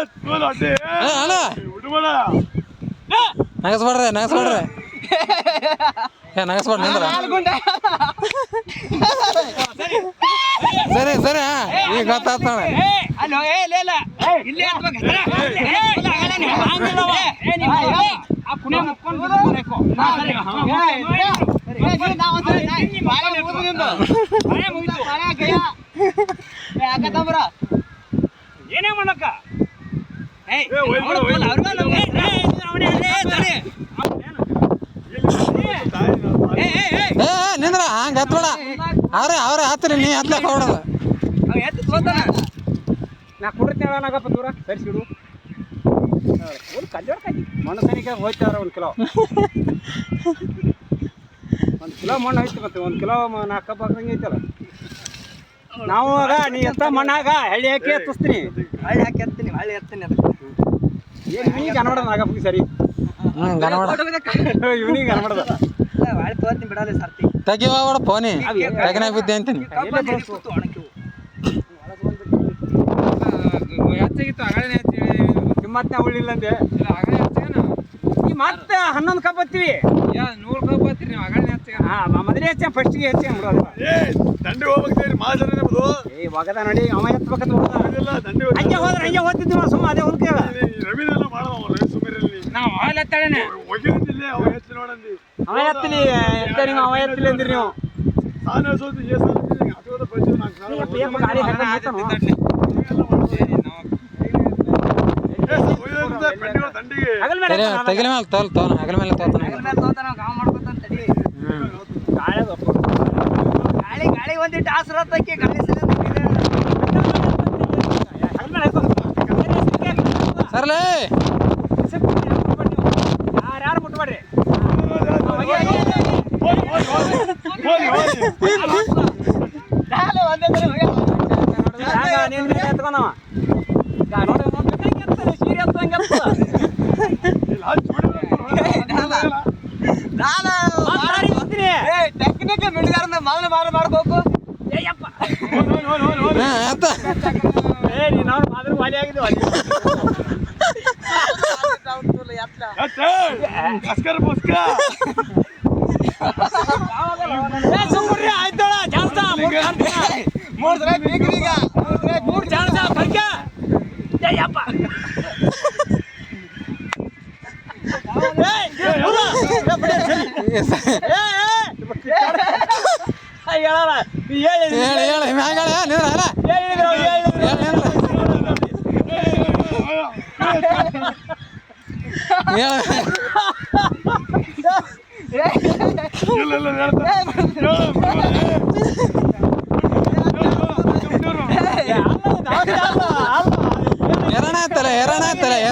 ಅಣ್ಣ ನಗಸ್ಬೇಡ್ರಿ ನಗಸ್ಬೇಡ್ರಿ ನಗಸ್ಬೇಡ್ರಿ ನಿಂದ್ರ ಸರಿ ಸರಿ ಈಗ ಗೊತ್ತಾಗ್ತ ಏನೇ ಮಾಡಕ್ಕ ನಿಂದ್ರ ಹಂಗ ಹತ್ಬೇಡ ಅವ್ರೆ ಹತ್ರಿ ನೀ ಹತ್ಲಕ್ ಹೋಗ್ಬಿಡೋದು ನಾ ಕುಡಿತೇವನಾಗಪ್ಪ ದೂರ ಸರಿಸಿಡು ಒಂದು ಕಲ್ಯಾಣ ಮಣ್ಣು ಹೋಯ್ತಾರ ಒಂದು ಕಿಲೋ ಮಣ್ಣು ಹೋಯ್ತು ಮತ್ತೆ 1 ಕಿಲೋ 4 ಕಪ್ ಹಾಕಂಗೆ ಐತಲ್ಲ ನಾವು ಆಗ ನೀ ಎತ್ತ ಮಣ್ಣಾಗ ಹಳ್ಳಿ ಹಾಕಿ ಎತ್ತಿಸ್ತೀನಿ ಹಳ್ಳಿ ಹಾಕಿ ಎತ್ತೀನಿ ಹಳ್ಳಿ ಎತ್ತೀನಿ ಅದಕ್ಕೆ ಇವನಿಗೆ ಅನ್ಬಾರ್ದ ನಾಗಪ್ಪಗೆ ಸರಿ ಇವನಿಗೆ ಅನ್ಬಾರ್ದ ಹಳ್ಳಿ ತೋರ್ತೀನಿ ಬಿಡಲ್ಲ ಸರ್ತಿ ತೆಗಿವಾಡ ಫೋನಿ ತೆಗನಾಗ ಬಿದ್ದೆ ಅಂತೀನಿ ಹೆಚ್ಚಾಗಿತ್ತು ಅಗಳೇ ಕಿಮ್ಮತ್ತನೇ ಉಳ್ಳಿಲ್ಲ ಅಂದೆ ಅಗಳೇ ಹೆಚ್ಚೇನು ಈ ಮತ್ತೆ 11 ಕಪ್ ಹತ್ತೀವಿ 100 ಕಪ್ ಹತ್ತೀರಿ ನೀವು ಅಗಳೇ ಹೆಚ್ಚ ಮೊದಲೇ ಹೆಚ್ಚ ಫಸ್ಟಿಗೆ ಹೆಚ್ಚೆ ಬಿಡೋದು ದಂಡಿ ಹೋಗ್ಬೇಕು ಮಾಜರಿ ನಮ್ದು ಒಗದ ನೋಡಿ ಅವ ಎತ್ತಬೇಕಂತ ಹಂಗೆ ಹೋದ್ರೆ ಹಂಗೆ ಹೋಗ್ತಿದ್ವಿ ಸುಮ್ಮ ಅದೇ ಹೊಲ್ಕೇವ ರವಿದೆಲ್ಲ ಮಾಡವ ರವಿ ಸುಮಿರಲ್ಲಿ ನಾವು ಹಾಲು ಎತ್ತಾಳೇನೆ ಒಗಿದಿಲ್ಲ ಅವ ಹೆಚ್ಚು ನೋಡಂದಿ ಅವ ಎತ್ತಲಿ ನೀವು ಅವ ಎತ್ತಲಿ ಅಂದಿರಿ ನೀವು ನಾನು ಸೋತು ಅಟೋದ ಬಂದು ತೆಗಿಲ ಮೇಲೆ ತೋಲ್ ಹಗಲ ಮೇಲೆ ಗಾಳಿ ಒಂದಿಟ್ಟು ಆಸರತ್ತಕ್ಕೆ ಗಾಳಿ ಸರ್ಲೇ ಯಾರು ಮುಟ್ಬೇಡ್ರಿ ಎತ್ಕೊಂಡವ ಟೆಕ್ನಿಕ್ ಮಿಡ್ಗಾರನ ಮೊದಲು ಮಾಡ್ಬೇಕು ನಾವು ಮಾದ್ರ ವಾಲಿ ಆಗಿದ್ವಿ ಆಯ್ತೋಳ ಜಾಸ್ತ 3 ಸಲ ಬೇಕ್ರೀಗ 3 ಚಾನ್ಸ ಬರ್ಕ ಜಯಪ್ಪ ಎರಡನೇ